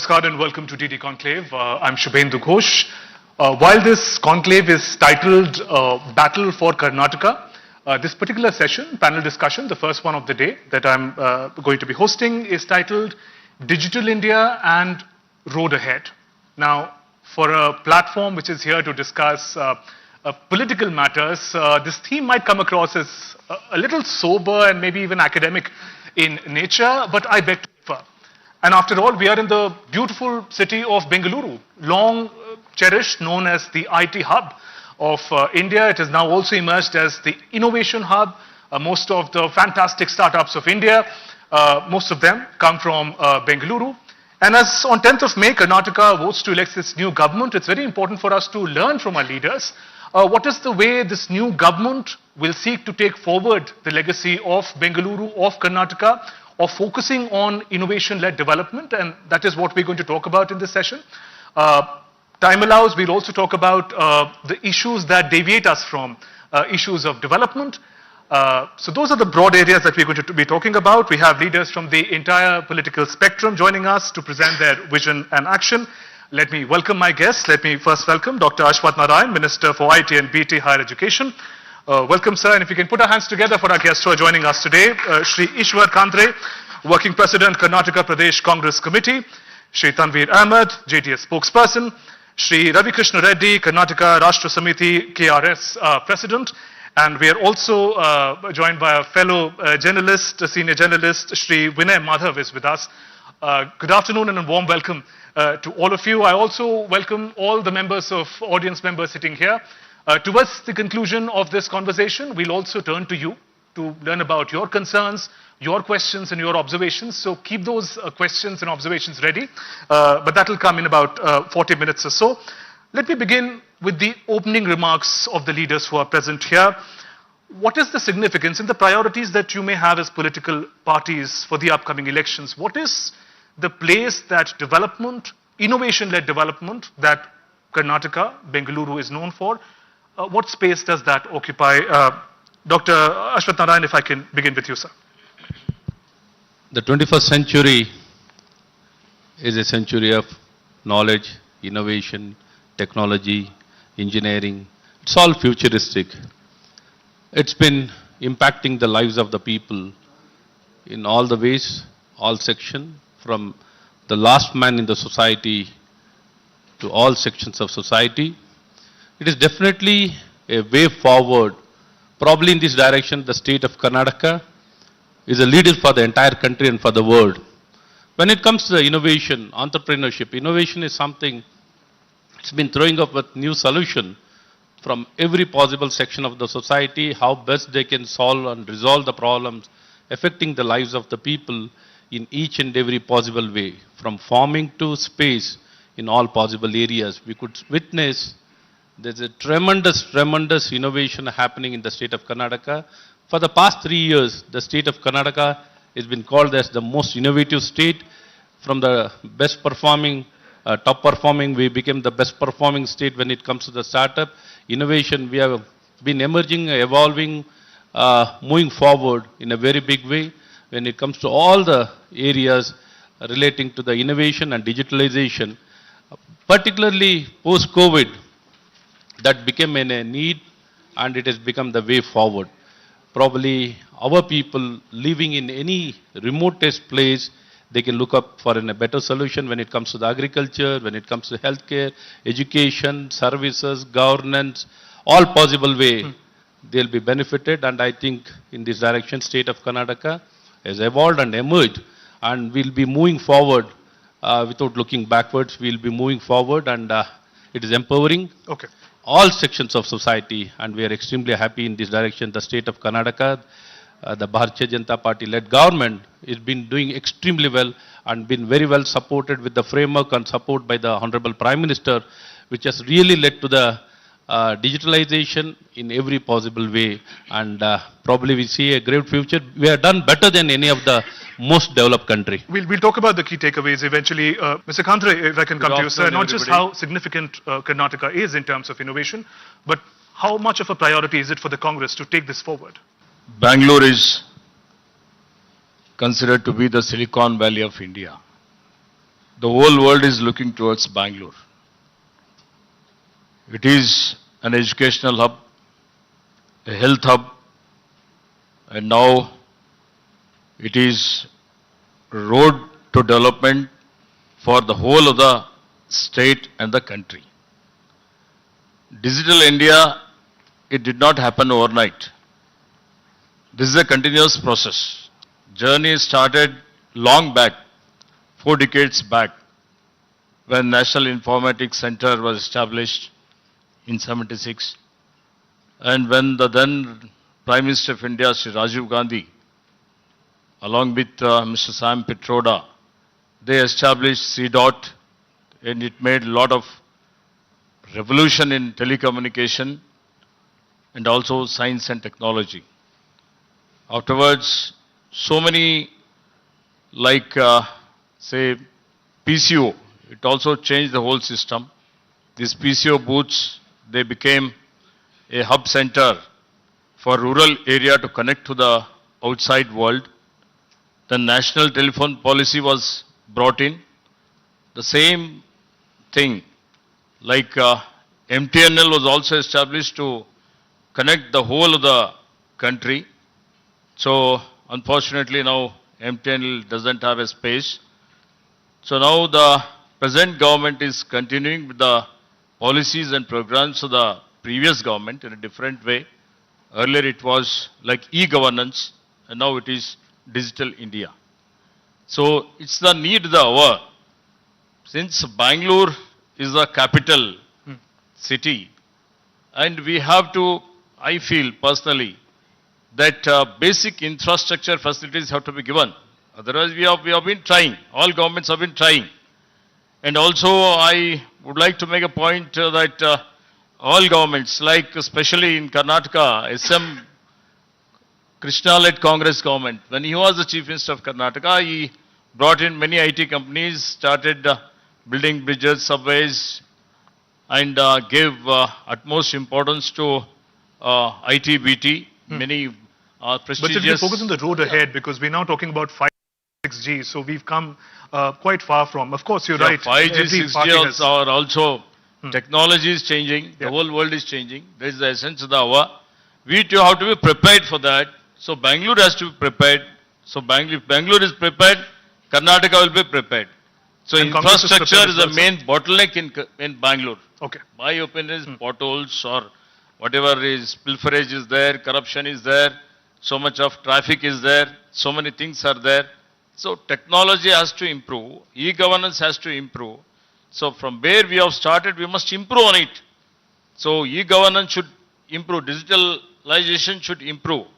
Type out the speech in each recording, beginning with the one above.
Namaskar and welcome to DD Conclave. I'm Shubhendu Ghosh. While this conclave is titled Battle for Karnataka, this particular session, panel discussion, the first one of the day that I'm going to be hosting is titled Digital India and Road Ahead. Now, for a platform which is here to discuss political matters, this theme might come across as a little sober and maybe even academic in nature, but I beg to differ. And after all, we are in the beautiful city of Bengaluru, long cherished, known as the IT hub of India. It has now also emerged as the innovation hub. Most of the fantastic startups of India, most of them come from Bengaluru. And as on 10th of May, Karnataka votes to elect its new government, it's very important for us to learn from our leaders what is the way this new government will seek to take forward the legacy of Bengaluru, of Karnataka, of focusing on innovation-led development, and that is what we're going to talk about in this session. Time allows, we'll also talk about the issues that deviate us from issues of development. So those are the broad areas that we're going to be talking about. We have leaders from the entire political spectrum joining us to present their vision and action. Let me welcome my guests. Let me first welcome Dr. Ashwath Narayan, Minister for IT and BT Higher Education. Welcome, sir, and if you can put our hands together for our guests who are joining us today. Shri Ishwar Khandre, Working President, Karnataka Pradesh Congress Committee. Shri Tanveer Ahmed, JDS Spokesperson. Shri Ravi Krishna Reddy, Karnataka Rashtra Samiti KRS President. And we are also joined by a fellow journalist, a senior journalist, Shri Vinay Madhav is with us. Good afternoon and a warm welcome to all of you. I also welcome all the members of audience members sitting here. Towards the conclusion of this conversation, we'll also turn to you to learn about your concerns, your questions and your observations. So keep those questions and observations ready, but that will come in about 40 minutes or so. Let me begin with the opening remarks of the leaders who are present here. What is the significance and the priorities that you may have as political parties for the upcoming elections? What is the place that development, innovation-led development that Karnataka, Bengaluru is known for? What space does that occupy? Dr. Ashwath Narayan, if I can begin with you, sir. The 21st century is a century of knowledge, innovation, technology, engineering. It's all futuristic. It's been impacting the lives of the people in all the ways, all sections, from the last man in the society to all sections of society. It is definitely a way forward. Probably in this direction, the state of Karnataka is a leader for the entire country and for the world. When it comes to the innovation, entrepreneurship, innovation is something it's been throwing up with new solution from every possible section of the society, how best they can solve and resolve the problems affecting the lives of the people in each and every possible way, from farming to space in all possible areas. We could witness there's a tremendous innovation happening in the state of Karnataka. For the past 3 years, the state of Karnataka has been called as the most innovative state. From the best performing, top performing, we became the best performing state when it comes to the startup. Innovation, we have been emerging, evolving, moving forward in a very big way when it comes to all the areas relating to the innovation and digitalization. Particularly post-COVID, that became a need and it has become the way forward. Probably our people living in any remotest place, they can look up for a better solution when it comes to the agriculture, when it comes to healthcare, education, services, governance, all possible way they'll be benefited. And I think in this direction, state of Karnataka has evolved and emerged, and we'll be moving forward without looking backwards. We'll be moving forward, and it is empowering. Okay. All sections of society, and we are extremely happy in this direction. The state of Karnataka, the Bharatiya Janata Party led government has been doing extremely well and been very well supported with the framework and support by the Honorable Prime Minister, which has really led to the digitalization in every possible way, and probably we see a great future. We have done better than any of the most developed country. We'll talk about the key takeaways eventually. Mr. Khandre, if I can come to you, sir, not just how significant Karnataka is in terms of innovation, but how much of a priority is it for the Congress to take this forward? Bangalore is considered to be the Silicon Valley of India. the whole world is looking towards Bangalore. It is an educational hub, a health hub, and now it is road to development for the whole of the state and the country. Digital India, it did not happen overnight. This is a continuous process. Journey started long back, 4 decades back, when National Informatics Center was established in 76, and when the then Prime Minister of India, Sri Rajiv Gandhi, along with Mr. Sam Pitroda, they established CDOT, and it made a lot of revolution in telecommunication and also science and technology. Afterwards, so many like, say, PCO, it also changed the whole system. These PCO booths, they became a hub center for rural area to connect to the outside world. The national telephone policy was brought in. The same thing, like MTNL was also established to connect the whole of the country. So unfortunately now MTNL doesn't have a space. So now the present government is continuing with the policies and programs of the previous government in a different way. Earlier it was like e-governance, and now it is Digital India. So it's the need of the hour. Since Bangalore is the capital city, and we have to, I feel personally, that basic infrastructure facilities have to be given. Otherwise, we have been trying. All governments have been trying. And also, I would like to make a point that all governments, like especially in Karnataka, SM Krishna-led Congress government, when he was the Chief Minister of Karnataka, he brought in many IT companies, started building bridges, subways, and gave utmost importance to IT, BT, many prestigious... But if you focus on the road ahead, because we're now talking about 5G, so we've come quite far from. Of course, you're right. 5G, 6G are also, technology is changing, the whole world is changing. That is the essence of the hour. We too have to be prepared for that. So Bangalore has to be prepared. So if Bangalore is prepared, Karnataka will be prepared. So And Congress infrastructure is the also. main bottleneck in Bangalore. Okay. My opinion is potholes or whatever is, pilferage is there, corruption is there, so much of traffic is there, so many things are there. So technology has to improve, e-governance has to improve. So from where we have started, we must improve on it. So e-governance should improve, digitalization should improve.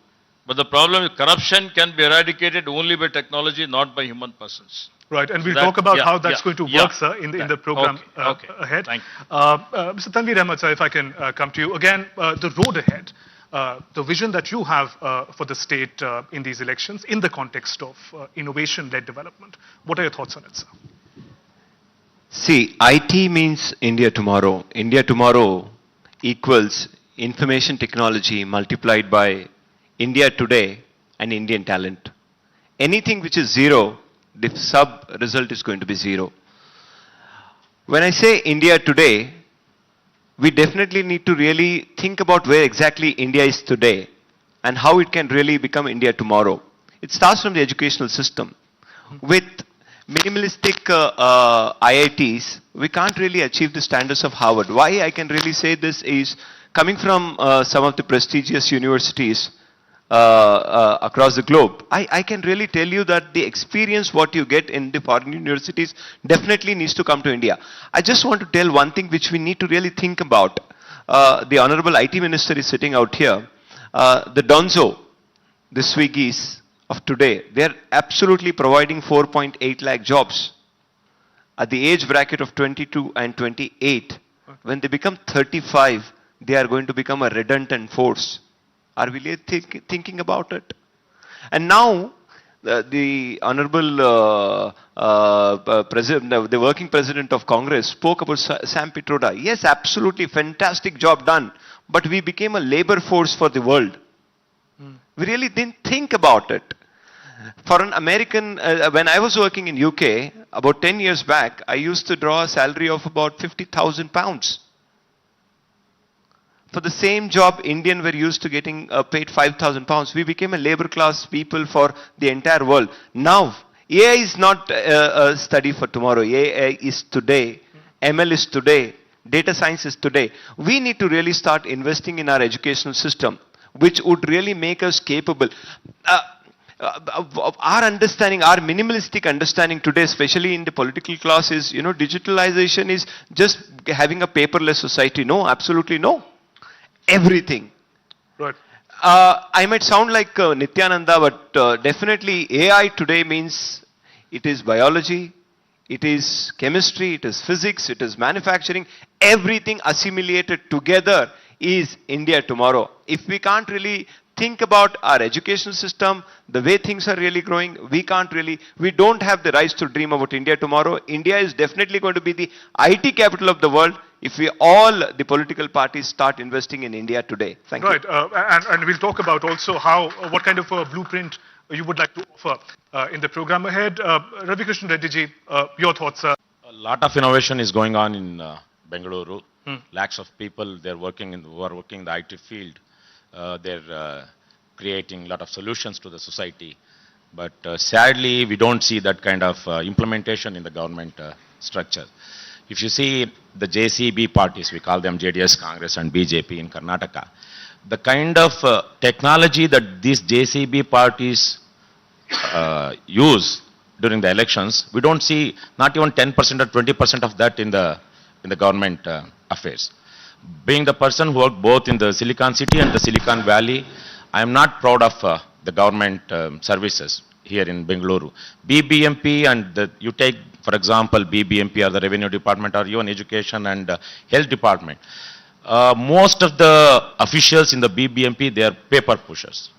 But the problem is corruption can be eradicated only by technology, not by human persons. Right, and we'll That- talk about yeah, how that's yeah, going to yeah. work, sir, in the program Okay, ahead. thank Mr. Tanveer Ahmed, sir, if I can come to you. Again, the road ahead, the vision that you have for the state in these elections in the context of innovation-led development. What are your thoughts on it, sir? See, IT means India tomorrow. India tomorrow equals information technology multiplied by India today and Indian talent. Anything which is zero, the sub result is going to be zero. When I say India today, we definitely need to really think about where exactly India is today and how it can really become India tomorrow. It starts from the educational system. With minimalistic IITs, we can't really achieve the standards of Harvard. Why I can really say this is, coming from some of the prestigious universities across the globe, I can really tell you that the experience what you get in the foreign universities definitely needs to come to India. I just want to tell one thing which we need to really think about. The Honorable IT Minister is sitting out here. The Donzo, the Swiggies of today, they are absolutely providing 4.8 lakh jobs. At the age bracket of 22 and 28, when they become 35, they are going to become a redundant force. Are we really thinking about it? And now, the Honorable President, the working President of Congress spoke about Sam Pitroda. Yes, absolutely fantastic job done. But we became a labor force for the world. We really didn't think about it. For an American, when I was working in UK, about 10 years back, I used to draw a salary of about 50,000 pounds. For the same job, Indian were used to getting paid 5,000 pounds. We became a labor class people for the entire world. Now, AI is not a study for tomorrow. AI is today. ML is today. Data science is today. We need to really start investing in our educational system, which would really make us capable. Our understanding, our minimalistic understanding today, especially in the political class, is, digitalization is just having a paperless society. No, absolutely no. Everything. Right. I might sound like Nityananda, but definitely AI today means it is biology, it is chemistry, it is physics, it is manufacturing. Everything assimilated together is India tomorrow. If we can't really think about our educational system, the way things are really growing, we don't have the rights to dream about India tomorrow. India is definitely going to be the IT capital of the world if we all, the political parties, start investing in India today. Thank you. Right, and we'll talk about also what kind of a blueprint you would like to offer in the program ahead. Ravi Krishnan Reddy ji, your thoughts, sir. A lot of innovation is going on in Bengaluru. Lakhs of people who are working in the IT field. They're creating a lot of solutions to the society. But sadly, we don't see that kind of implementation in the government structure. If you see the JCB parties, we call them JDS, Congress and BJP in Karnataka, the kind of technology that these JCB parties use during the elections, we don't see not even 10% or 20% of that in the government affairs. Being the person who worked both in the Silicon City and the Silicon Valley, I am not proud of the government services here in Bengaluru. BBMP and you take, for example, BBMP or the Revenue Department or even Education and Health Department. Most of the officials in the BBMP, they are paper pushers.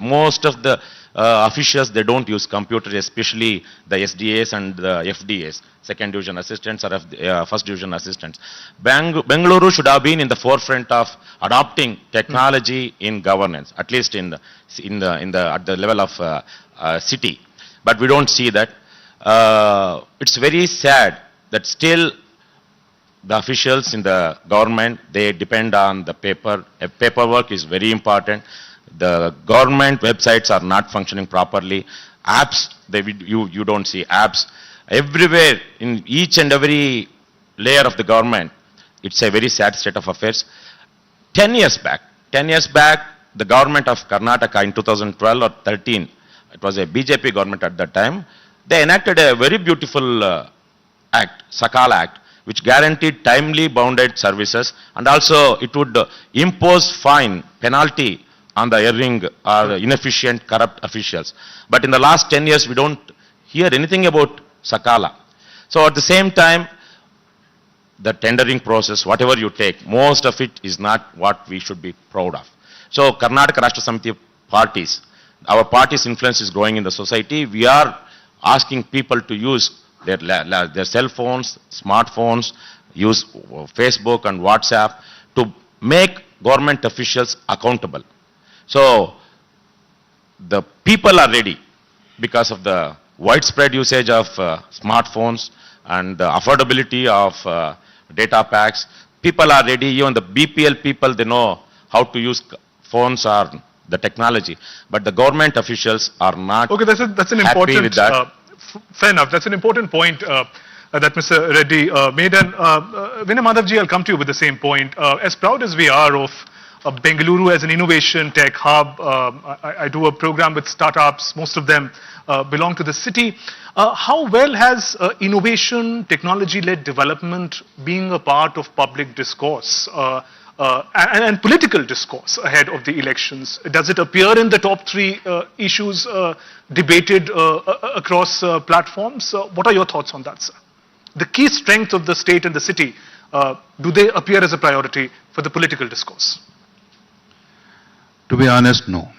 Most of the officials, they don't use computers, especially the SDAs and the FDAs, second division assistants or first division assistants. Bengaluru should have been in the forefront of adopting technology in governance, at least at the level of city. But we don't see that. It's very sad that still the officials in the government, they depend on the paper. Paperwork is very important. The government websites are not functioning properly. Apps, you don't see apps. Everywhere, in each and every layer of the government, it's a very sad state of affairs. 10 years back, the government of Karnataka in 2012 or 13, it was a BJP government at that time, they enacted a very beautiful act, Sakala Act, which guaranteed timely bounded services, and also it would impose fine, penalty on the erring or inefficient, corrupt officials. But in the last 10 years, we don't hear anything about Sakala. So at the same time, the tendering process, whatever you take, most of it is not what we should be proud of. So Karnataka Rashtra Samiti parties, our party's influence is growing in the society. We are asking people to use their cell phones, smartphones, use Facebook and WhatsApp to make government officials accountable. So the people are ready because of the widespread usage of smartphones and the affordability of data packs. People are ready, even the BPL people, they know how to use phones or the technology. But the government officials are not Okay, that's an happy important, with that. fair enough, that's an important point that Mr. Reddy made. And Vinay Madhavji, I'll come to you with the same point. As proud as we are of Bengaluru as an innovation tech hub, I do a program with startups, most of them belong to the city. How well has innovation, technology-led development being a part of public discourse and political discourse ahead of the elections? Does it appear in the top three issues debated across platforms? What are your thoughts on that, sir? The key strength of the state and the city, do they appear as a priority for the political discourse? To be honest, no.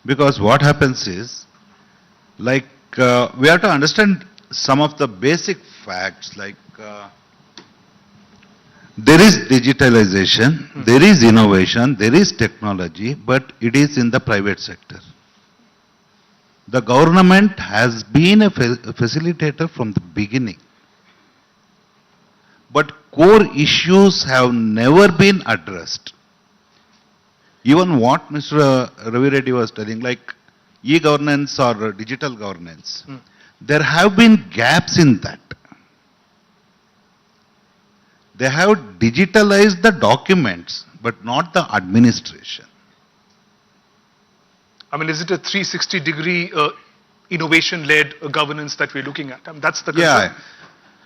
Because what happens is, like, we have to understand some of the basic facts, like there is digitalization, there is innovation, there is technology, but it is in the private sector. The government has been a facilitator from the beginning. But core issues have never been addressed. Even what Mr. Ravi Reddy was telling, like e-governance or digital governance, there have been gaps in that. They have digitalized the documents, but not the administration. I mean, is it a 360-degree innovation-led governance that we're looking at? I mean, that's the concern. Yeah.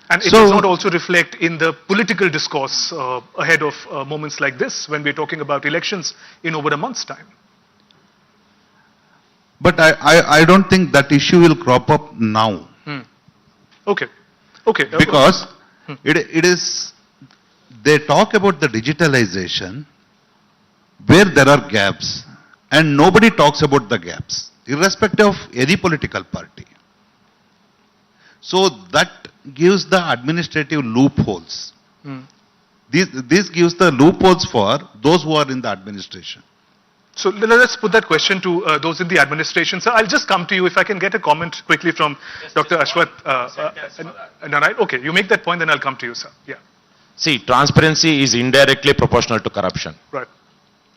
And it So- does not also reflect in the political discourse ahead of moments like this when we're talking about elections in over a month's time. But I don't think that issue will crop up now. Okay. Okay. Because it is, they talk about the digitalization where there are gaps and nobody talks about the gaps, irrespective of any political party. So that gives the administrative loopholes. This gives the loopholes for those who are in the administration. So let's put that question to those in the administration. So I'll just come to you if I can get a comment quickly from Dr. Ashwath. Narayan. Okay, you make that point, then I'll come to you, sir. Yeah, See, transparency is indirectly proportional to corruption. right.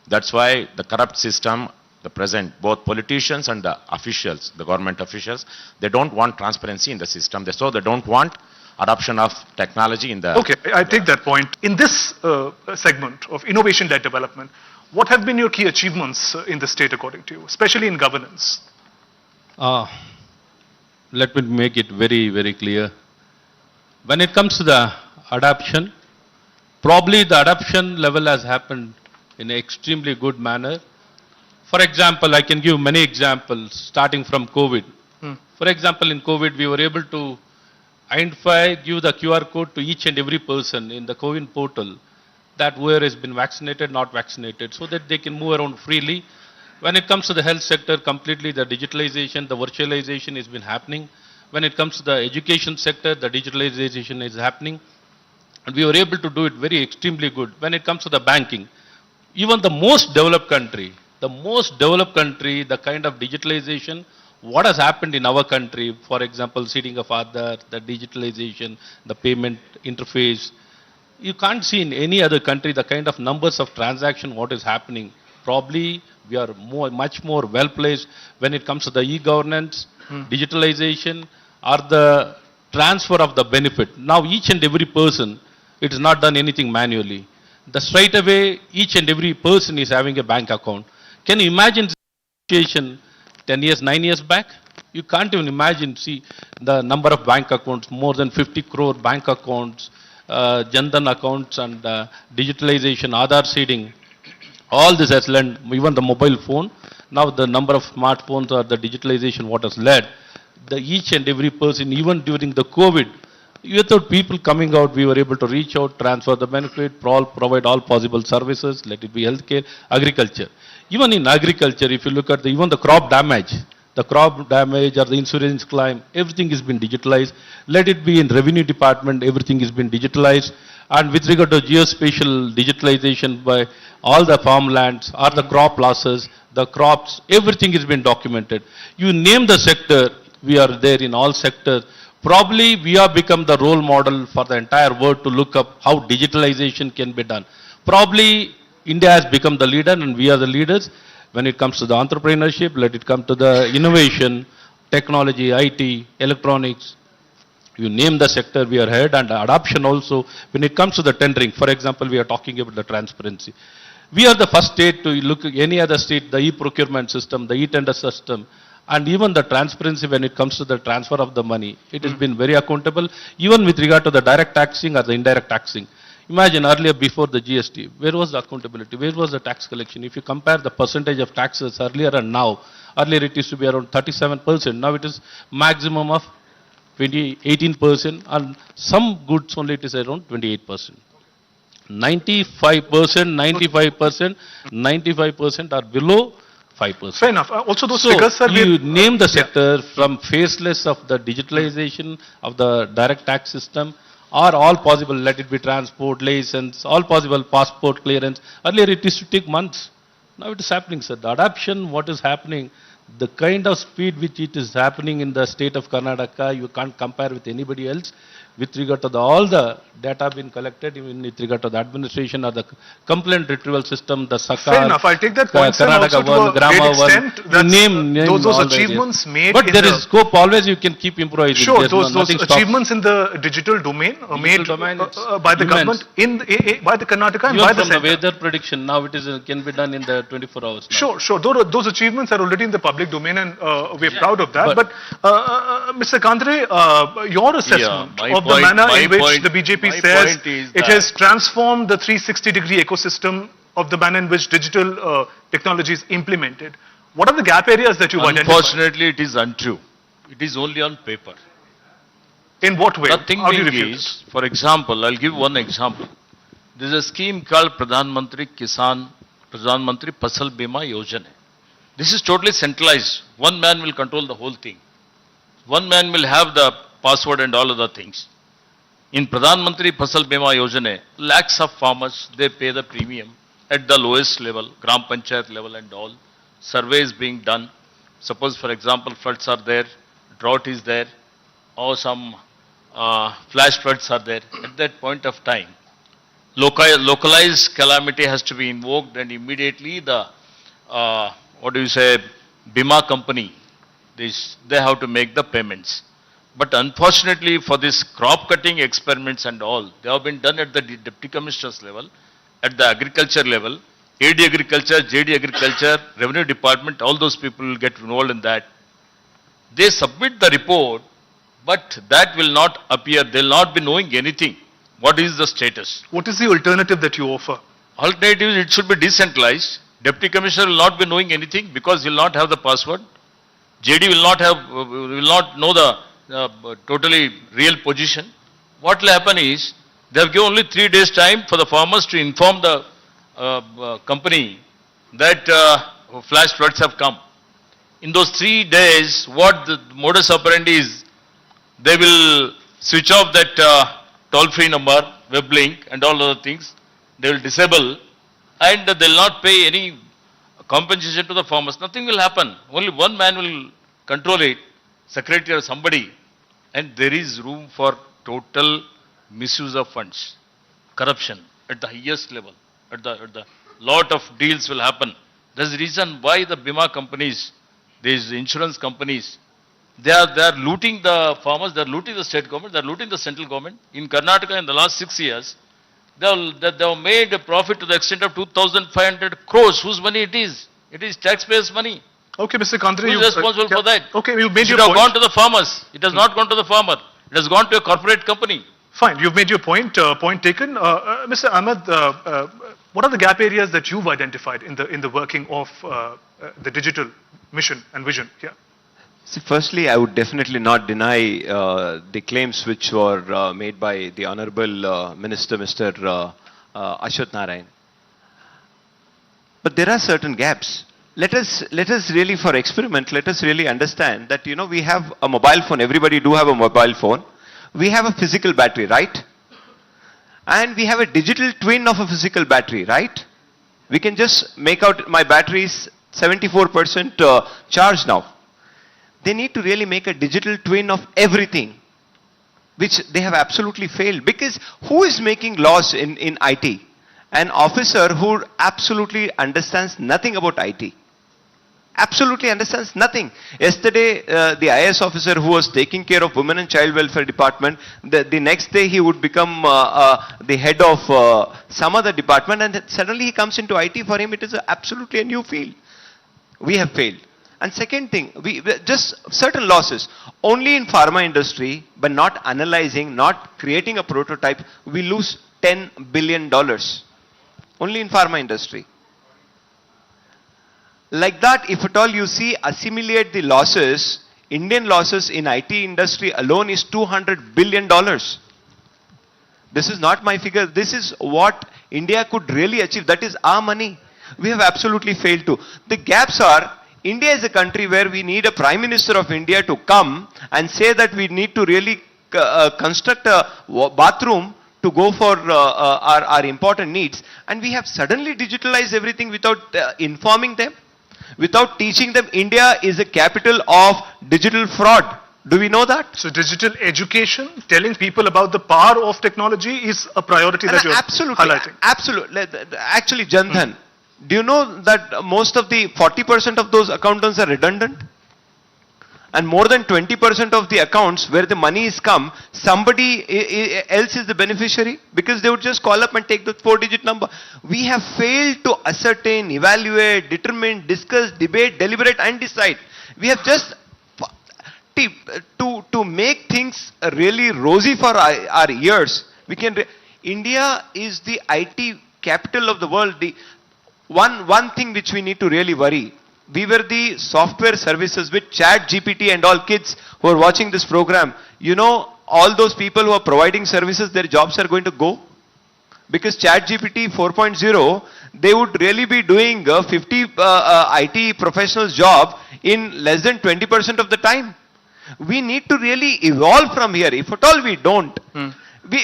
That's why the corrupt system, the present, both politicians and the officials, the government officials, they don't want transparency in the system. So they don't want adoption of technology in the... Okay, I take that point. In this segment of innovation-led development, what have been your key achievements in the state according to you, especially in governance? Let me make it very, very clear. When it comes to the adoption, probably the adoption level has happened in an extremely good manner. For example, I can give many examples starting from COVID. For example, in COVID, we were able to identify, give the QR code to each and every person in the COVID portal that whoever has been vaccinated, not vaccinated, so that they can move around freely. When it comes to the health sector, completely the digitalization, the virtualization has been happening. When it comes to the education sector, the digitalization is happening. And we were able to do it very extremely good. When it comes to the banking, even the most developed country, the kind of digitalization, what has happened in our country, for example, seeding of Aadhaar, the digitalization, the payment interface, you can't see in any other country the kind of numbers of transaction what is happening. Probably we are much more well placed when it comes to the e-governance, digitalization, or the transfer of the benefit. Now each and every person, it is not done anything manually. The straight away, each and every person is having a bank account. Can you imagine the situation 10 years, 9 years back? You can't even imagine, see the number of bank accounts, more than 50 crore bank accounts, Jan Dhan accounts and digitalization, Aadhaar seeding. All this has led, even the mobile phone, now the number of smartphones or the digitalization what has led, each and every person, even during the COVID, without people coming out, we were able to reach out, transfer the benefit, provide all possible services, let it be healthcare, agriculture. Even in agriculture, if you look at even the crop damage or the insurance claim, everything has been digitalized. Let it be in revenue department, everything has been digitalized. And with regard to geospatial digitalization by all the farmlands or the crop losses, the crops, everything has been documented. You name the sector, we are there in all sectors. Probably we have become the role model for the entire world to look up how digitalization can be done. Probably India has become the leader and we are the leaders when it comes to the entrepreneurship, let it come to the innovation, technology, IT, electronics. You name the sector, we are ahead, and adoption also. When it comes to the tendering, for example, we are talking about the transparency. We are the first state to look at any other state, the e-procurement system, the e-tender system, and even the transparency when it comes to the transfer of the money. It has been very accountable, even with regard to the direct taxing or the indirect taxing. Imagine earlier before the GST, where was the accountability? Where was the tax collection? If you compare the percentage of taxes earlier and now, earlier it used to be around 37%, now it is maximum of 18%, and some goods only it is around 28%. 95% are below 5%. Fair enough. Also those So figures, sir, you name the sector from faceless of the digitalization of the direct tax system are all possible. Let it be transport, license, all possible, passport clearance. Earlier it used to take months. Now it is happening, sir. The adoption, what is happening, the kind of speed which it is happening in the state of Karnataka, you can't compare with anybody else. With regard to all the data being collected, even with regard to the administration or the complaint retrieval system, the Sakar, Fair enough. I'll take that point, sir, and Karnataka also to one, a Grama great one, extent, you that's, name those all the achievements areas. made But in there the- is scope, always you can keep improvising. Sure, There's those nothing stops. achievements in the digital domain made domain, it's by the immense. government by the Karnataka and Even by the from the center. weather prediction, now it is can be done in the 24 hours. Now. Sure, sure. Those achievements are already in the public domain, and we're proud of that. But- But Mr. Kandre, your assessment my of the point- manner my in which point- the BJP my says point is it that- has transformed the 360-degree ecosystem of the manner in which digital technology is implemented. What are the gap areas that you've identified? Unfortunately, it is untrue. It is only on paper. In what way? The thing How do you being refute is, for example, I'll give one example. There is a scheme called Pradhan Mantri Fasal Bima Yojana. This is totally centralized. One man will control the whole thing. One man will have the password and all other things. In Pradhan Mantri Fasal Bima Yojana, lakhs of farmers, they pay the premium at the lowest level, Gram Panchayat level and all. Survey is being done. Suppose, for example, floods are there, drought is there, or some flash floods are there. At that point of time, localized calamity has to be invoked, and immediately the, Bima company, they have to make the payments. But unfortunately for this crop cutting experiments and all, they have been done at the deputy commissioners level, at the agriculture level, AD agriculture, JD agriculture, revenue department, all those people will get involved in that. They submit the report, but that will not appear, they will not be knowing anything. What is the status? What is the alternative that you offer? Alternative, it should be decentralized. Deputy commissioner will not be knowing anything because he will not have the password. JD will not know the totally real position. What will happen is, they have given only 3 days time for the farmers to inform the company that flash floods have come. In those 3 days, what the modus operandi is, they will switch off that toll-free number, web link and all other things. They will disable, and they will not pay any compensation to the farmers. Nothing will happen. Only one man will control it, secretary or somebody, and there is room for total misuse of funds, corruption at the highest level, at the lot of deals will happen. That's the reason why the Bima companies, these insurance companies, they are looting the farmers, they are looting the state government, they are looting the central government. In Karnataka in the last 6 years, they have made a profit to the extent of 2,500 crores. Whose money it is? It is taxpayers' money. Okay, Mr. Kandre, Who is responsible for that? Okay, you made It should your have point. gone to the farmers. It has not gone to the farmer. It has gone to a corporate company. Fine, you've made your point. Point taken. Mr. Ahmed, what are the gap areas that you've identified in the working of the digital mission and vision here? See, firstly, I would definitely not deny the claims which were made by the Honorable Minister, Mr. Ashwath Narayan. But there are certain gaps. Let us really, for experiment, let us really understand that, you know, we have a mobile phone. Everybody do have a mobile phone. We have a physical battery, right? And we have a digital twin of a physical battery, right? We can just make out my battery is 74% charged now. They need to really make a digital twin of everything, which they have absolutely failed. Because who is making laws in IT? An officer who absolutely understands nothing about IT. Absolutely understands nothing. Yesterday, the IAS officer who was taking care of Women and Child Welfare Department, the next day he would become the head of some other department, and suddenly he comes into IT. For him, it is absolutely a new field. We have failed. And second thing, we just certain losses. Only in pharma industry, but not analyzing, not creating a prototype, we lose $10 billion. Only in pharma industry. Like that, if at all you see, assimilate the losses, Indian losses in IT industry alone is $200 billion. This is not my figure. This is what India could really achieve. That is our money. We have absolutely failed to. The gaps are, India is a country where we need a Prime Minister of India to come and say that we need to really construct a bathroom to go for our important needs, and we have suddenly digitalized everything without informing them, without teaching them. India is a capital of digital fraud. Do we know that? So digital education, telling people about the power of technology is a priority that you're highlighting. Absolutely. Actually, Jan Dhan, do you know that most of the 40% of those accountants are redundant? And more than 20% of the accounts where the money is come, somebody else is the beneficiary, because they would just call up and take the 4-digit number. We have failed to ascertain, evaluate, determine, discuss, debate, deliberate and decide. We have just, to make things really rosy for our ears, we can, India is the IT capital of the world. The one thing which we need to really worry, we were the software services with ChatGPT and all. Kids who are watching this program, you know, all those people who are providing services, their jobs are going to go. Because ChatGPT 4.0, they would really be doing 50 IT professionals' job in less than 20% of the time. We need to really evolve from here. If at all we don't,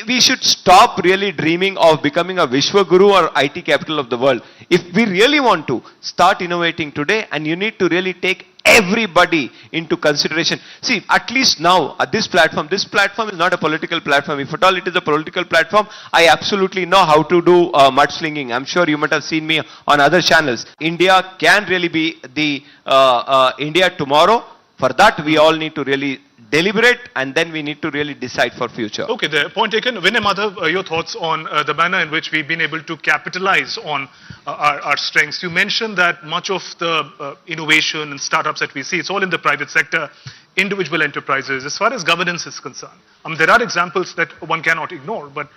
we should stop really dreaming of becoming a Vishwaguru or IT capital of the world. If we really want to, start innovating today, and you need to really take everybody into consideration. See, at least now, at this platform is not a political platform. If at all it is a political platform, I absolutely know how to do mudslinging. I'm sure you might have seen me on other channels. India can really be the India tomorrow. For that, we all need to really deliberate, and then we need to really decide for future. Okay, the point taken. Vinay Madhav, your thoughts on the manner in which we've been able to capitalize on our strengths. You mentioned that much of the innovation and startups that we see, it's all in the private sector, individual enterprises. As far as governance is concerned, there are examples that one cannot ignore, but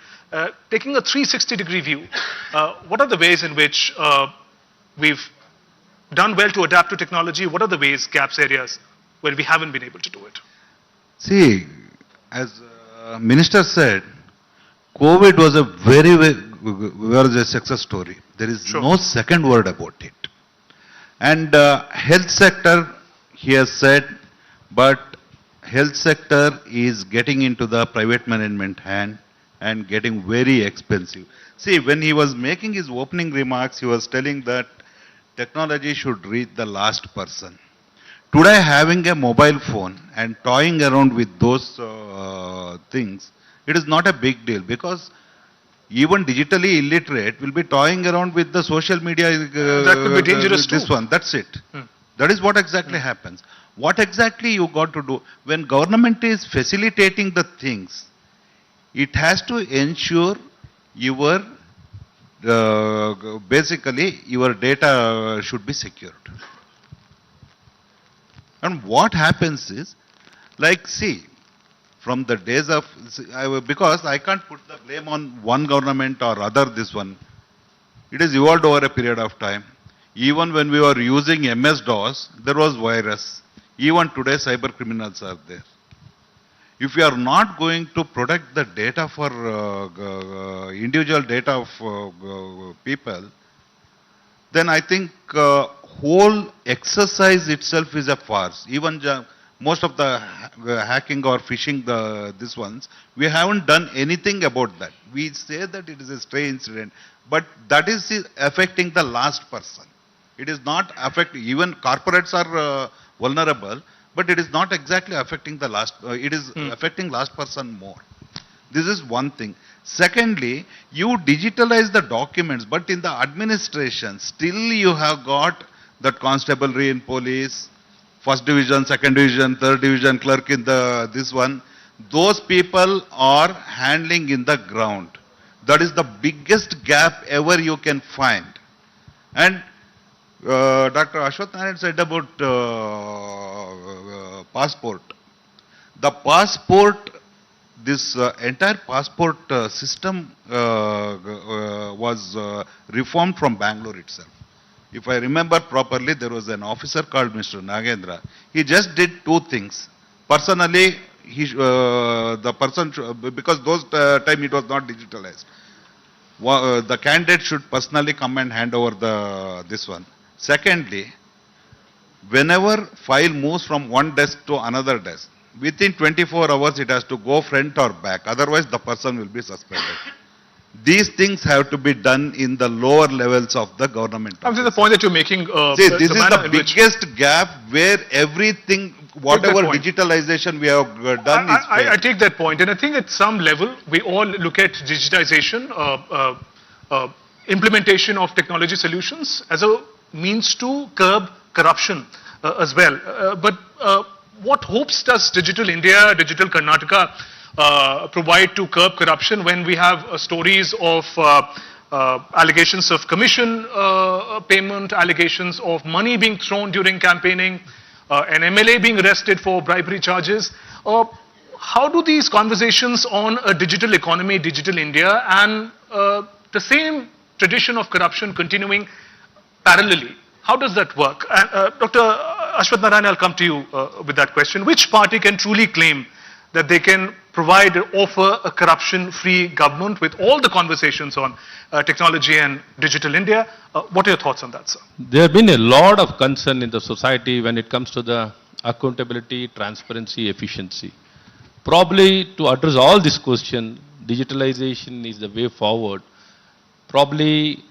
taking a 360-degree view, what are the ways in which we've done well to adapt to technology? What are the ways, gaps, areas where we haven't been able to do it? See, as Minister said, COVID was a was a success story. There is no second word about it. And health sector, he has said, but health sector is getting into the private management hand and getting very expensive. See, when he was making his opening remarks, he was telling that technology should reach the last person. Today, having a mobile phone and toying around with those things, it is not a big deal, because even digitally illiterate will be toying around with the social media. That could be dangerous too. This one, that's it. That is what exactly happens. What exactly you got to do? When government is facilitating the things, it has to ensure your, basically your data should be secured. And what happens is, like, see, from the days of, because I can't put the blame on one government or other this one. It is evolved over a period of time. Even when we were using MS-DOS, there was virus. Even today, cyber criminals are there. If we are not going to protect the data for individual data of people, then I think whole exercise itself is a farce. Even most of the hacking or phishing, these ones, we haven't done anything about that. We say that it is a stray incident, but that is affecting the last person. It is not affecting, even corporates are vulnerable, but it is not exactly affecting the last, it is affecting last person more. This is one thing. Secondly, you digitalize the documents, but in the administration, still you have got that constabulary in police, first division, second division, third division clerk in this one. Those people are handling in the ground. That is the biggest gap ever you can find. And Dr. Ashwath Narayan said about passport. The passport, this entire passport system was reformed from Bangalore itself. If I remember properly, there was an officer called Mr. Nagendra. He just did two things. Personally, the person, because those time it was not digitalized. The candidate should personally come and hand over this one. Secondly, whenever file moves from one desk to another desk, within 24 hours it has to go front or back, otherwise the person will be suspended. These things have to be done in the lower levels of the government. I mean, the point that you're making, See, this is manner the in which- biggest gap where everything, whatever point. digitalization we have done is I failed. take that point, and I think at some level, we all look at digitization, implementation of technology solutions as a means to curb corruption as well. But what hopes does Digital India, Digital Karnataka provide to curb corruption when we have stories of allegations of commission payment, allegations of money being thrown during campaigning, an MLA being arrested for bribery charges? How do these conversations on a digital economy, Digital India, and the same tradition of corruption continuing parallelly, how does that work? And, Dr. Ashwath Narayan, I'll come to you with that question. Which party can truly claim that they can provide or offer a corruption-free government with all the conversations on technology and Digital India? What are your thoughts on that, sir? There have been a lot of concern in the society when it comes to the accountability, transparency, efficiency. Probably to address all this question, digitalization is the way forward. Probably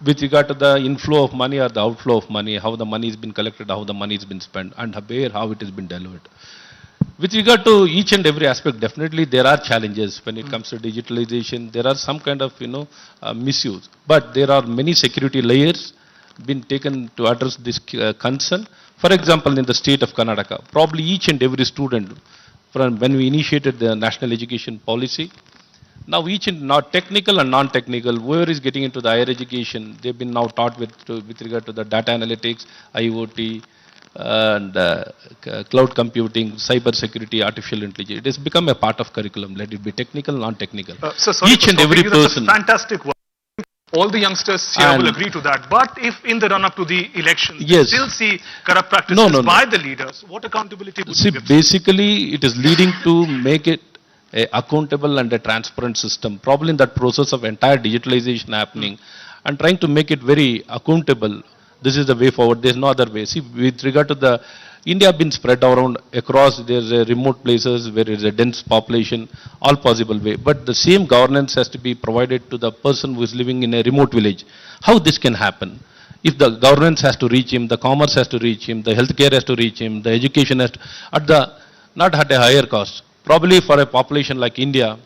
with regard to the inflow of money or the outflow of money, how the money has been collected, how the money has been spent, and where, how it has been delivered. With regard to each and every aspect, definitely there are challenges when it comes to digitalization. There are some kind of, misuse. But there are many security layers been taken to address this concern. For example, in the state of Karnataka, probably each and every student, from when we initiated the national education policy, now each and not technical and non-technical, whoever is getting into the higher education, they've been now taught with regard to the data analytics, IoT, and cloud computing, cyber security, artificial intelligence. It has become a part of curriculum, let it be technical, non-technical. So sorry Each for and stopping every you. That's a person. fantastic work. All the youngsters here will And- agree to that. But if in the run-up to the election, you Yes. still see corrupt practices No, no, no. by the leaders, what accountability would See, you give? basically, it is leading to make it a accountable and a transparent system. Probably in that process of entire digitalization happening and trying to make it very accountable, this is the way forward. There's no other way. See, with regard to the India been spread around across, there's remote places where there's a dense population, all possible way. But the same governance has to be provided to the person who is living in a remote village. How this can happen? If the governance has to reach him, the commerce has to reach him, the healthcare has to reach him, the education has to, not at a higher cost. Probably for a population like India,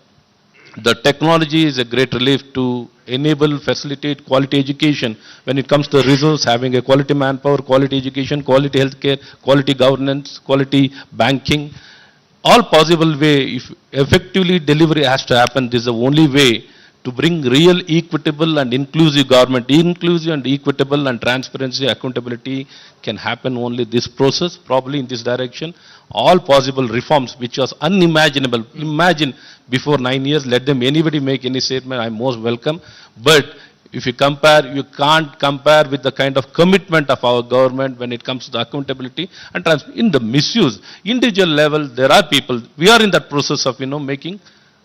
the technology is a great relief to enable, facilitate quality education. When it comes to resource, having a quality manpower, quality education, quality healthcare, quality governance, quality banking, all possible way, if effectively delivery has to happen, this is the only way to bring real equitable and inclusive government. Inclusive and equitable and transparency, accountability can happen only this process, probably in this direction. All possible reforms which was unimaginable. Imagine before 9 years, let them anybody make any statement, I'm most welcome. But if you compare, you can't compare with the kind of commitment of our government when it comes to the accountability and in the misuse. Individual level, there are people, we are in that process of, making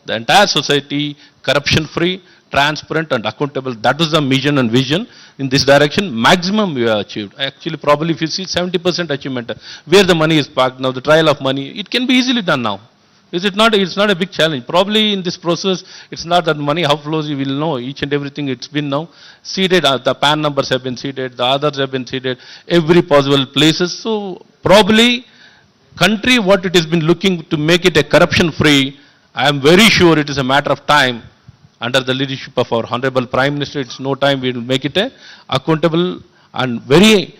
the entire society corruption-free, transparent and accountable. That is the mission and vision. In this direction, maximum we have achieved. Actually, probably if you see 70% achievement, where the money is parked now, the trial of money, it can be easily done now. Is it not? It's not a big challenge. Probably in this process, it's not that money, how flows, you will know. Each and everything, it's been now seeded. The PAN numbers have been seeded, the others have been seeded, every possible places. So probably country, what it has been looking to make it a corruption-free, I am very sure it is a matter of time. Under the leadership of our Honorable Prime Minister, it's no time, we will make it a accountable and very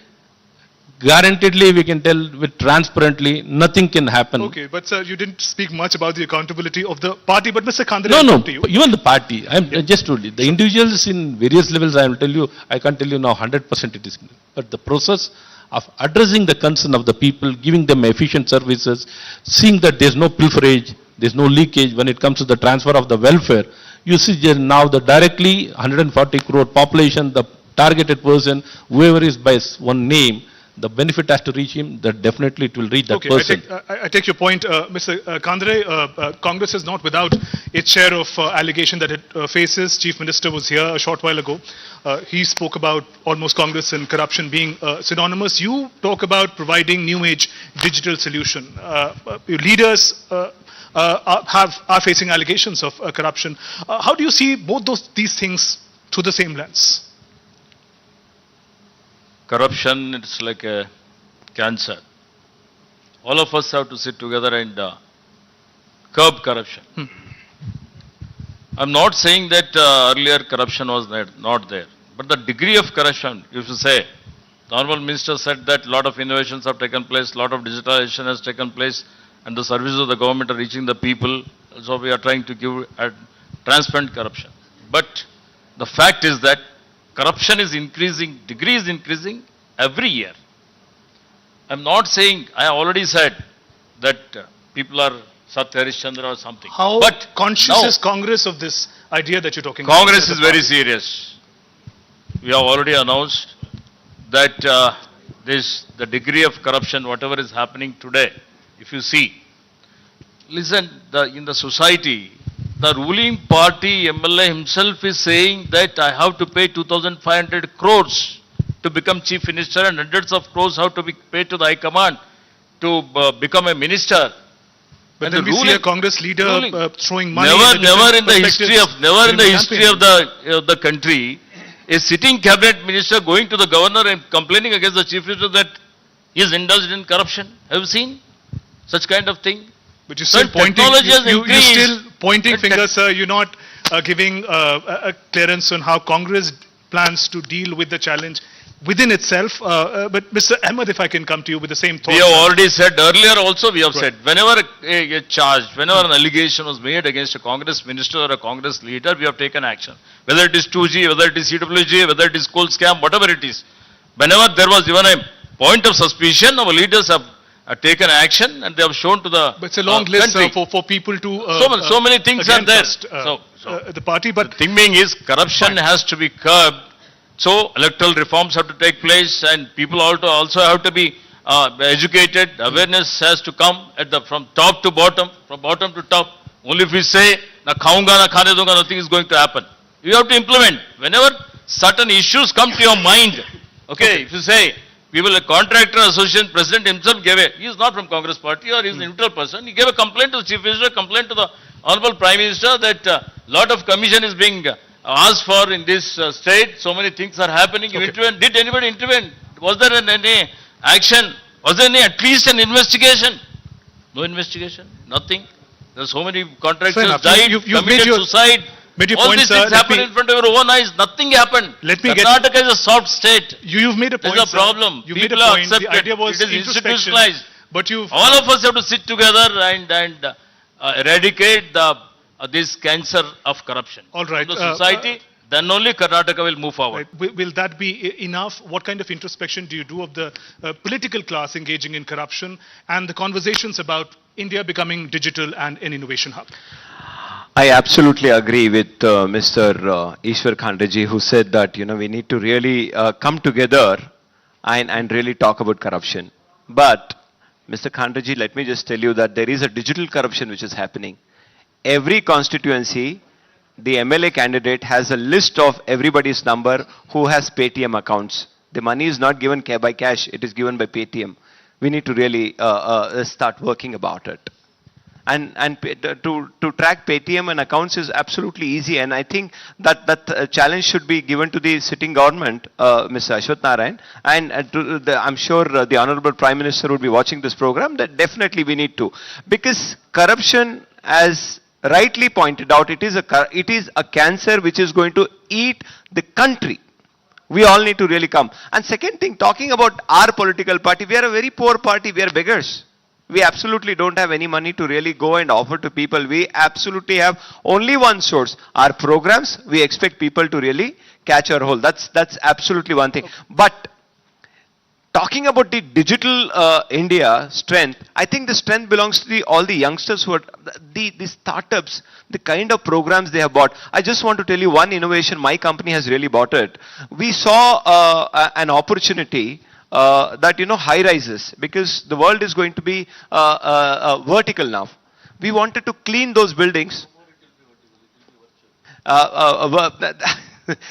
guaranteedly we can tell with transparently, nothing can happen. Okay, but sir, you didn't speak much about the accountability of the party, but Mr. Khandre, No, I'll no, come to you. even the party, I just told you, the individuals in various levels, I will tell you, I can't tell you now 100% it is, but the process of addressing the concern of the people, giving them efficient services, seeing that there's no pilferage, there's no leakage when it comes to the transfer of the welfare. You see just now the directly 140 crore population, the targeted person, whoever is by one name, the benefit has to reach him, that definitely it will reach that Okay, person. I take your point, Mr. Kandre. Congress is not without its share of allegation that it faces. Chief Minister was here a short while ago. He spoke about almost Congress and corruption being synonymous. You talk about providing new age digital solution. Leaders are facing allegations of corruption. How do you see both these things through the same lens? Corruption, it's like a cancer. All of us have to sit together and curb corruption. I'm not saying that earlier corruption was not there, but the degree of corruption, if you say, the Honorable Minister said that a lot of innovations have taken place, a lot of digitalization has taken place, and the services of the government are reaching the people, so we are trying to give a transparent corruption. But the fact is that corruption is increasing, degree is increasing every year. I'm not saying, I already said that people are Satya Harishchandra or something. How but conscious now, is Congress of this idea that you're talking Congress about? is very serious. We have already announced that the degree of corruption, whatever is happening today, if you see, listen, in the society, the ruling party MLA himself is saying that I have to pay 2,500 crores to become chief minister and hundreds of crores have to be paid to the high command to become a minister. But And then the we see a ruling- Congress leader ruling- throwing money. Never in the history of campaign. the country, a sitting cabinet minister going to the governor and complaining against the chief minister that he is indulged in corruption. Have you seen such kind of thing? But you're still Sir, pointing, technology has you're increased. still pointing But fingers, sir. You're not giving a clearance on how Congress plans to deal with the challenge within itself. But Mr. Ahmed, if I can come to you with the same thought. We have already said earlier also we have Right. said whenever a charge, whenever an allegation was made against a Congress minister or a Congress leader, we have taken action. Whether it is 2G, whether it is CWG, whether it is coal scam, whatever it is. Whenever there was even a point of suspicion, our leaders have taken action and they have shown to the But it's a long list country. for people to. So many things are again there. trust, So the party, but the thing being is corruption Fine. has to be curbed. So electoral reforms have to take place and people also have to be educated. Awareness has to come from top to bottom, from bottom to top. Only if we say, na khaunga, na khane dunga, nothing is going to happen. You have to implement. Whenever certain issues come to your mind, okay. If you say, a contractor association president himself he is not from Congress party or he is a neutral person, he gave a complaint to the chief minister, complaint to the honorable prime minister that lot of commission is being asked for in this state, so many things are happening. You Okay. intervene. Did anybody intervene? Was there any action? Was there at least an investigation? No investigation, nothing. There are so many contractors enough. died, You've made committed your- suicide. made your All point, these sir. things Let happen me- in front of your own eyes. Nothing happened. Let me get- Karnataka is a soft state. you've made a point. There's a sir. problem. You've made a People have point. The accepted. idea was It is introspection. institutionalized. But you've All of us have to sit together and eradicate this cancer of corruption. All right. From the society, then only Karnataka will move forward. Right. Will that be enough? What kind of introspection do you do of the political class engaging in corruption and the conversations about India becoming digital and an innovation hub? I absolutely agree with Mr. Ishwar Khandeji, who said that, we need to really come together and really talk about corruption. But, Mr. Khandeji, let me just tell you that there is a digital corruption which is happening. Every constituency, the MLA candidate has a list of everybody's number who has Paytm accounts. The money is not given by cash, it is given by Paytm. We need to really start working about it. And to track Paytm and accounts is absolutely easy, and I think that challenge should be given to the sitting government, Mr. Ashwath Narayan, and I'm sure the Honorable Prime Minister would be watching this program, that definitely we need to. Because corruption, as rightly pointed out, it is a cancer which is going to eat the country. We all need to really come. And second thing, talking about our political party, we are a very poor party, we are beggars. We absolutely don't have any money to really go and offer to people. We absolutely have only one source, our programs. We expect people to really catch our hold. That's absolutely one thing. But talking about the digital India strength, I think the strength belongs to all the youngsters who are, the startups, the kind of programs they have bought. I just want to tell you one innovation, my company has really bought it. We saw an opportunity that, high rises, because the world is going to be vertical now. We wanted to clean those buildings.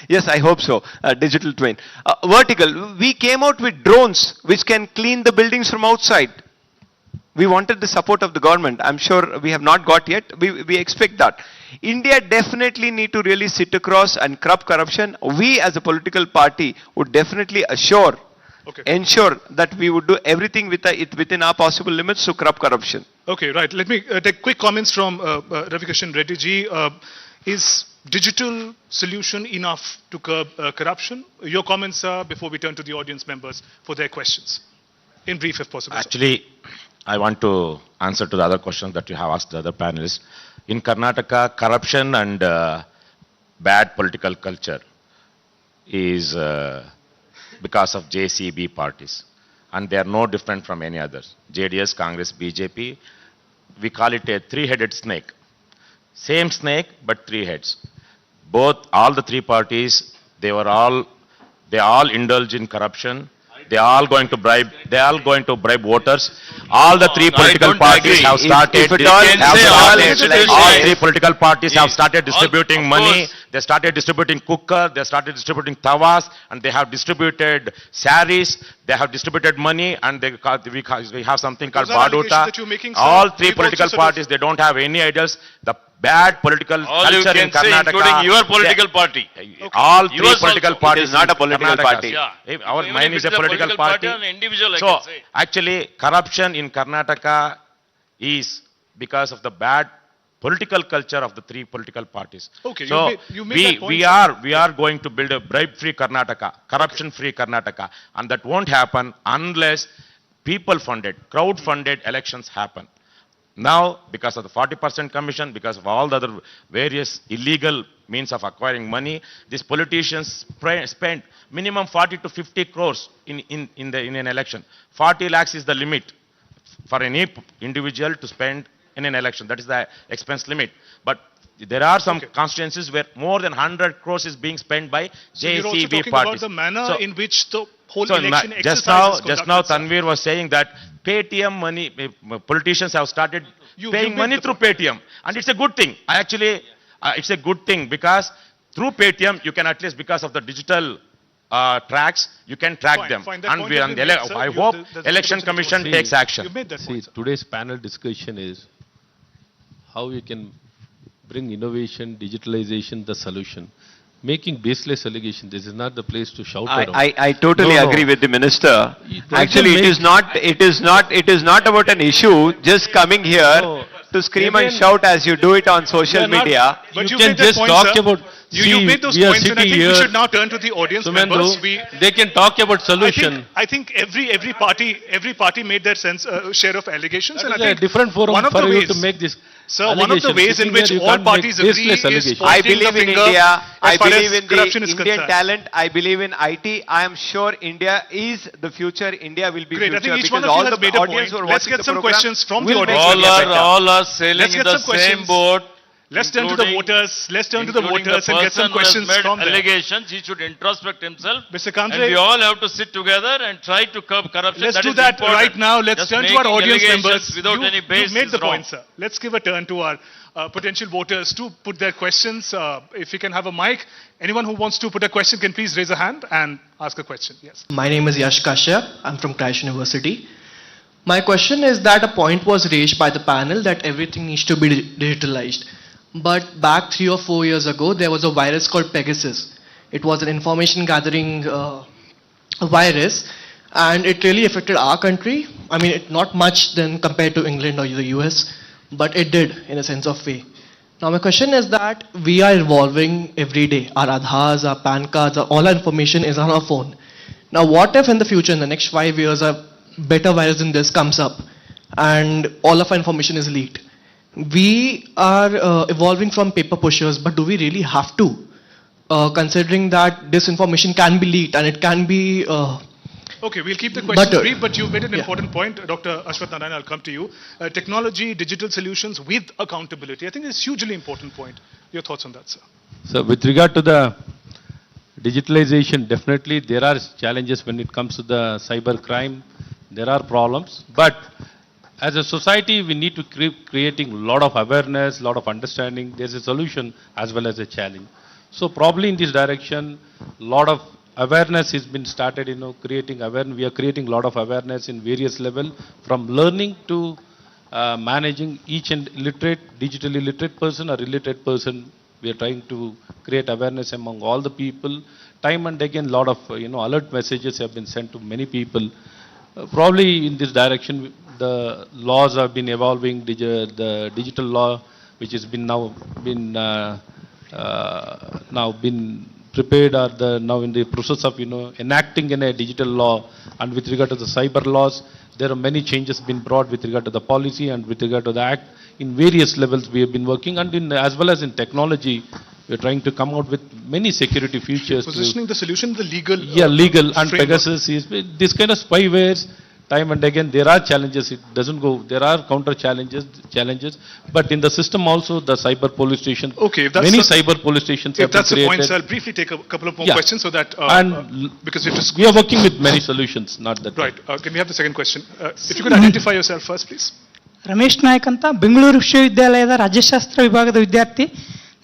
Yes, I hope so. Digital twin. Vertical. We came out with drones which can clean the buildings from outside. We wanted the support of the government. I'm sure we have not got yet. We expect that. India definitely need to really sit across and curb corruption. We as a political party would definitely ensure that we would do everything within our possible limits to curb corruption. Okay, right. Let me take quick comments from Ravikishan Reddy ji. Is digital solution enough to curb corruption? Your comments, before we turn to the audience members for their questions. In brief, if possible. Actually, I want to answer to the other questions that you have asked the other panelists. In Karnataka, corruption and bad political culture is because of JCB parties. And they are no different from any others. JDS, Congress, BJP, we call it a three-headed snake. Same snake, but three heads. All the three parties, they all indulge in corruption. They are all going to bribe voters. All the three political parties have started. All three political parties have started distributing money. They started distributing cooker. They started distributing tawas, and they have distributed saris. They have distributed money, and we have something called Baduta. All three political parties, they don't have any ideas. The bad political culture in Karnataka, including your political party. All three political parties. It is not a political party. Mine is a political party. So, actually, corruption in Karnataka is because of the bad political culture of the three political parties. Okay, so you made that point, we are going to build a bribe-free Karnataka, corruption-free Karnataka, and that won't happen unless people-funded, crowd-funded elections happen. Now, because of the 40% commission, because of all the other various illegal means of acquiring money, these politicians spend minimum 40 to 50 crores in an election. 40 lakhs is the limit for any individual to spend in an election. That is the expense limit. But there are some constituencies where more than 100 crores is being spent by JCB you're also talking parties. about the manner in which the whole election exercise just now Tanvir was saying that Paytm money, politicians have started paying money through Paytm, and it's a good thing. It's a good thing because through Paytm you can at least, because of the digital tracks, you can track them. Fine. I hope election commission takes action. You made that See, point, sir. today's panel discussion is how we can bring innovation, digitalization, the solution. Making baseless allegations, this is not the place to shout around. I totally agree with the minister. Actually, it is not about an issue just coming here to scream and shout as you do it on social media. But You you can made that just point, talk sir. about. You made those we are points, and I sitting think we here, should now turn to the audience members. Sumendra, they can talk about solution. I think every party made their share of allegations, That and is I a think different forum one of for the you ways, to make this. sir, one of the allegation. ways in Sitting which there, you all can't make parties agree baseless is allegation. I pointing the believe in finger India. I as far believe as in the corruption is Indian concerned. talent. I believe in IT. I am sure India is the future. India will be Great. I future think each because one of all you has the made a audience point. who are Let's watching get the some program questions from the will audience. make it better. All are sailing Let's in get the some questions. same boat. Let's turn to the voters. Let's turn to the voters and get some questions from them. Allegations, he should introspect himself. Mr. And we Kandre, all have to sit together and try to curb corruption. let's That do is that important. right now. Let's Just turn to our making audience allegations members. without any base You've made is the wrong. point, sir. Let's give a turn to our potential voters to put their questions. If you can have a mic, anyone who wants to put a question can please raise a hand and ask a question. Yes. My name is Yash Kashyap. I'm from Christ University. My question is that a point was raised by the panel that everything needs to be digitalized. But back 3 or 4 years ago, there was a virus called Pegasus. It was an information gathering virus, and it really affected our country. I mean, not much then compared to England or the US, but it did in a sense of way. Now my question is that we are evolving every day. Our Aadhaars, our PAN cards, all our information is on our phone. Now what if in the future, in the next 5 years, a better virus than this comes up and all of our information is leaked? We are evolving from paper pushers, but do we really have to? Considering that this information can be leaked and it can be Okay, we'll keep the questions But, brief, but you made an yeah. important point. Dr. Ashwath Narayan, I'll come to you. Technology, digital solutions with accountability. I think it's a hugely important point. Your thoughts on that, sir? So with regard to the Digitalization, definitely there are challenges when it comes to the cyber crime. There are problems, but as a society, we need to keep creating a lot of awareness, lot of understanding. There's a solution as well as a challenge. So probably in this direction, lot of awareness has been started, creating awareness. We are creating a lot of awareness in various level, from learning to managing each and digitally literate person or illiterate person. We are trying to create awareness among all the people. Time and again, lot of, alert messages have been sent to many people. Probably in this direction, the laws have been evolving. The digital law, which has been now been prepared, or now in the process of enacting in a digital law. And with regard to the cyber laws, there are many changes been brought with regard to the policy and with regard to the act. In various levels we have been working, and as well as in technology, we are trying to come out with many security features. Positioning the solution, the legal. Legal and framework. Pegasus is this kind of spywares. Time and again, there are challenges. It doesn't go. There are counter challenges. But in the system also, the cyber police station. Okay, if that's many cyber police stations have If been that's the created. point, sir, I'll briefly take a couple of more Yeah. questions so that because We are working with many solutions. Not that. right. Can we have the second question? If you could identify yourself first, please. Ramesh Nayak ಅಂತ ಬೆಂಗಳೂರು ವಿಶ್ವವಿದ್ಯಾಲಯದ ರಾಜ್ಯಶಾಸ್ತ್ರ ವಿಭಾಗದ ವಿದ್ಯಾರ್ಥಿ.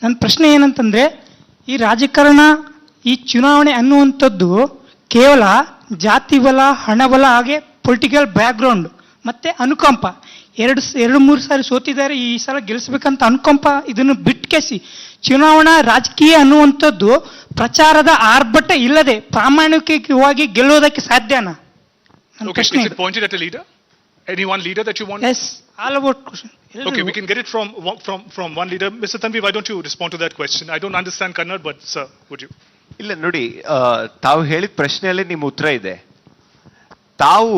ನನ್ನ ಪ್ರಶ್ನೆ ಏನಂತಂದರೆ, ಈ ರಾಜಕಾರಣ, ಈ ಚುನಾವಣೆ ಅನ್ನುವಂಥದ್ದು ಕೇವಲ ಜಾತಿ ಬಲ, ಹಣಬಲ, ಹಾಗೆ ಪೊಲಿಟಿಕಲ್ ಬ್ಯಾಕ್ಗ್ರೌಂಡ್ ಮತ್ತು ಅನುಕಂಪ, ಎರಡು ಮೂರು ಸಾರಿ ಸೋತಿದ್ದಾರೆ, ಈ ಸಲ ಗೆಲ್ಲಿಸ್ಬೇಕಂತ ಅನುಕಂಪ, ಇದನ್ನು ಬಿಟ್ಕೆಸಿ ಚುನಾವಣಾ ರಾಜಕೀಯ ಅನ್ನುವಂಥದ್ದು ಪ್ರಚಾರದ ಆರ್ಭಟ ಇಲ್ಲದೆ ಪ್ರಾಮಾಣಿಕವಾಗಿ ಗೆಲ್ಲುವುದಕ್ಕೆ ಸಾಧ್ಯನಾ? ನನ್ನ Okay, ಪ್ರಶ್ನೆ is it pointed at a leader? Any one leader that you want? Yes all about question. Okay, we can get it from one leader. Mr. Tanvi, why don't you respond to that question? I don't understand Kannada, but sir, would you? ಇಲ್ಲ ನೋಡಿ, ತಾವು ಹೇಳಿದ ಪ್ರಶ್ನೆಯಲ್ಲಿ ನಿಮ್ಮ ಉತ್ತರ ಇದೆ. ತಾವು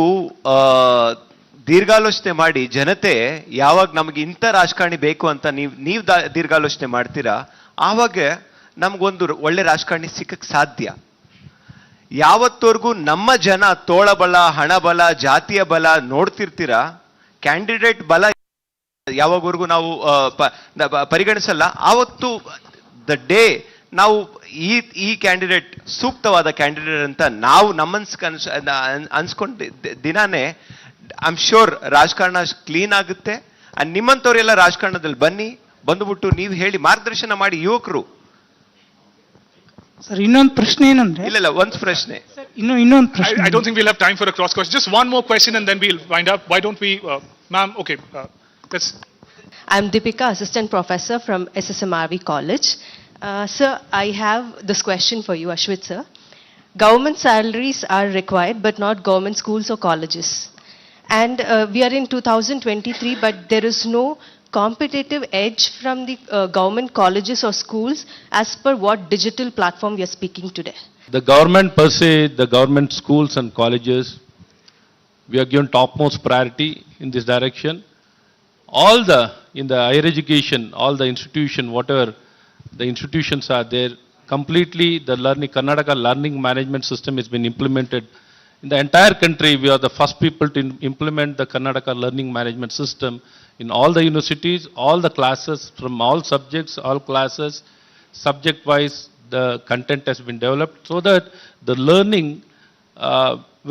ದೀರ್ಘಾಲೋಚನೆ ಮಾಡಿ, ಜನತೆ ಯಾವಾಗ ನಮಗೆ ಇಂಥ ರಾಜಕಾರಣಿ ಬೇಕು ಅಂತ ನೀವು ದೀರ್ಘಾಲೋಚನೆ ಮಾಡ್ತೀರಾ, ಆವಾಗ ನಮಗೊಂದು ಒಳ್ಳೆ ರಾಜಕಾರಣಿ ಸಿಕ್ಕಕ್ಕೆ ಸಾಧ್ಯ. ಯಾವತ್ತವರೆಗೂ ನಮ್ಮ ಜನ ತೋಳಬಲ, ಹಣಬಲ, ಜಾತಿಯ ಬಲ ನೋಡ್ತಿರ್ತೀರಾ, ಕ್ಯಾಂಡಿಡೇಟ್ ಬಲ ಯಾವಾಗವರೆಗೂ ನಾವು ಪರಿಗಣಿಸಲ್ಲ, ಆವತ್ತು ದ ಡೇ ನಾವು ಈ ಕ್ಯಾಂಡಿಡೇಟ್ ಸೂಕ್ತವಾದ ಕ್ಯಾಂಡಿಡೇಟ್ ಅಂತ ನಾವು ಅನ್ಸ್ಕೊಂಡ ದಿನಾನೇ ಐ ಆಮ್ ಶ್ಯೂರ್ ರಾಜಕಾರಣ ಕ್ಲೀನ್ ಆಗುತ್ತೆ. ಅಂಡ್ ನಿಮ್ಮಂಥವ್ರೆಲ್ಲ ರಾಜಕಾರಣದಲ್ಲಿ ಬಂದುಬಿಟ್ಟು ನೀವು ಹೇಳಿ ಮಾರ್ಗದರ್ಶನ ಮಾಡಿ ಯುವಕರು. ಸರ್, ಇನ್ನೊಂದು ಪ್ರಶ್ನೆ ಏನಂದ್ರೆ, ಇಲ್ಲ ಒಂದು ಪ್ರಶ್ನೆ, ಇನ್ನೊಂದು ಪ್ರಶ್ನೆ. I don't think we'll have time for a cross question. Just one more question and then we'll wind up. Why don't we, ma'am? Okay, let's. I'm Deepika, assistant professor from SSMRV College. Sir, I have this question for you, Ashwit sir. Government salaries are required, but not government schools or colleges. And we are in 2023, but there is no competitive edge from the government colleges or schools as per what digital platform we are speaking today. The government per se, the government schools and colleges, we are given topmost priority in this direction. In the higher education, all the institution, whatever the institutions are there, completely the Karnataka learning management system has been implemented. In the entire country, we are the first people to implement the Karnataka learning management system in all the universities, all the classes, from all subjects, all classes, subject-wise, the content has been developed so that the learning,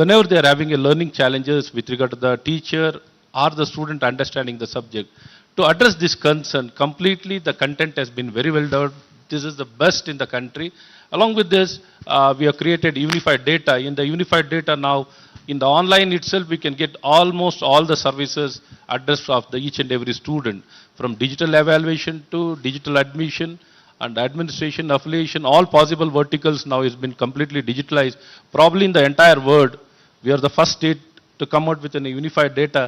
whenever they are having a learning challenges with regard to the teacher or the student understanding the subject, to address this concern completely, the content has been very well developed. This is the best in the country. Along with this, we have created unified data. In the unified data now, in the online itself, we can get almost all the services addressed of each and every student, from digital evaluation to digital admission and administration, affiliation, all possible verticals now has been completely digitalized. Probably in the entire world, we are the first state to come out with a unified data.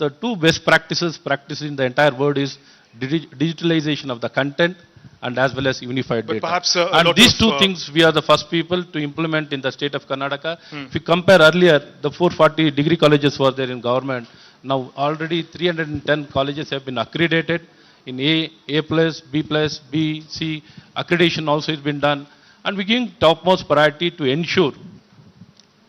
The two best practices practiced in the entire world is digitalization of the content and as well as unified But data. perhaps and these two things, we are the first people to implement in the state of Karnataka. If you compare earlier, the 440 degree colleges were there in government. Now already 310 colleges have been accredited in A+, B+, B, C. Accreditation also has been done. And we give topmost priority to ensure.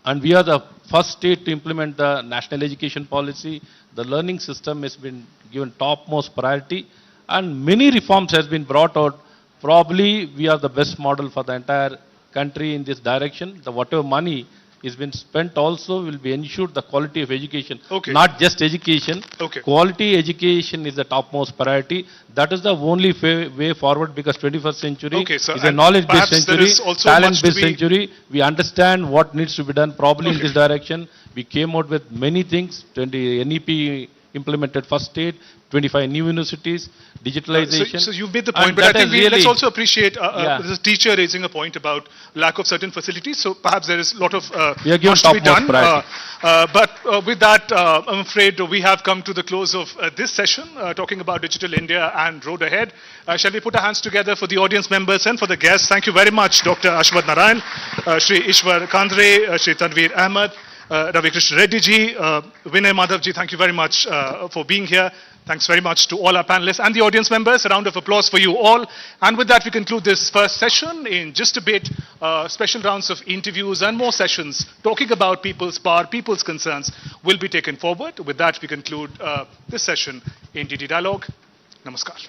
And we are the first state to implement the national education policy. The learning system has been given topmost priority. And many reforms has been brought out. Probably we are the best model for the entire country in this direction. The whatever money is been spent also will be ensured the quality of education. Okay. Not just education. Okay. Quality education is the topmost priority. That is the only way forward because 21st century Okay, sir. is a And knowledge-based perhaps there century, is also much to talent-based be- century. We understand what needs to be done probably in Okay. this direction. We came out with many things. 20 NEP implemented first state, 25 new universities, digitalization. So you've made the And point, but I that think has let's really- also appreciate Yeah. there's a teacher raising a point about lack of certain facilities. So perhaps there is a lot of We are given much to be topmost done. priority. But with that, I'm afraid we have come to the close of this session, talking about Digital India and Road Ahead. Shall we put our hands together for the audience members and for the guests? Thank you very much, Dr. Ashwath Narayan, Shri Ishwar Kandre, Shri Tanveer Ahmed, Ravi Krishna Reddy ji, Vinay Madhav ji, thank you very much for being here. Thanks very much to all our panelists and the audience members. A round of applause for you all. And with that, we conclude this first session. In just a bit, special rounds of interviews and more sessions talking about people's power, people's concerns will be taken forward. With that, we conclude this session in DD Dialogue. Namaskar.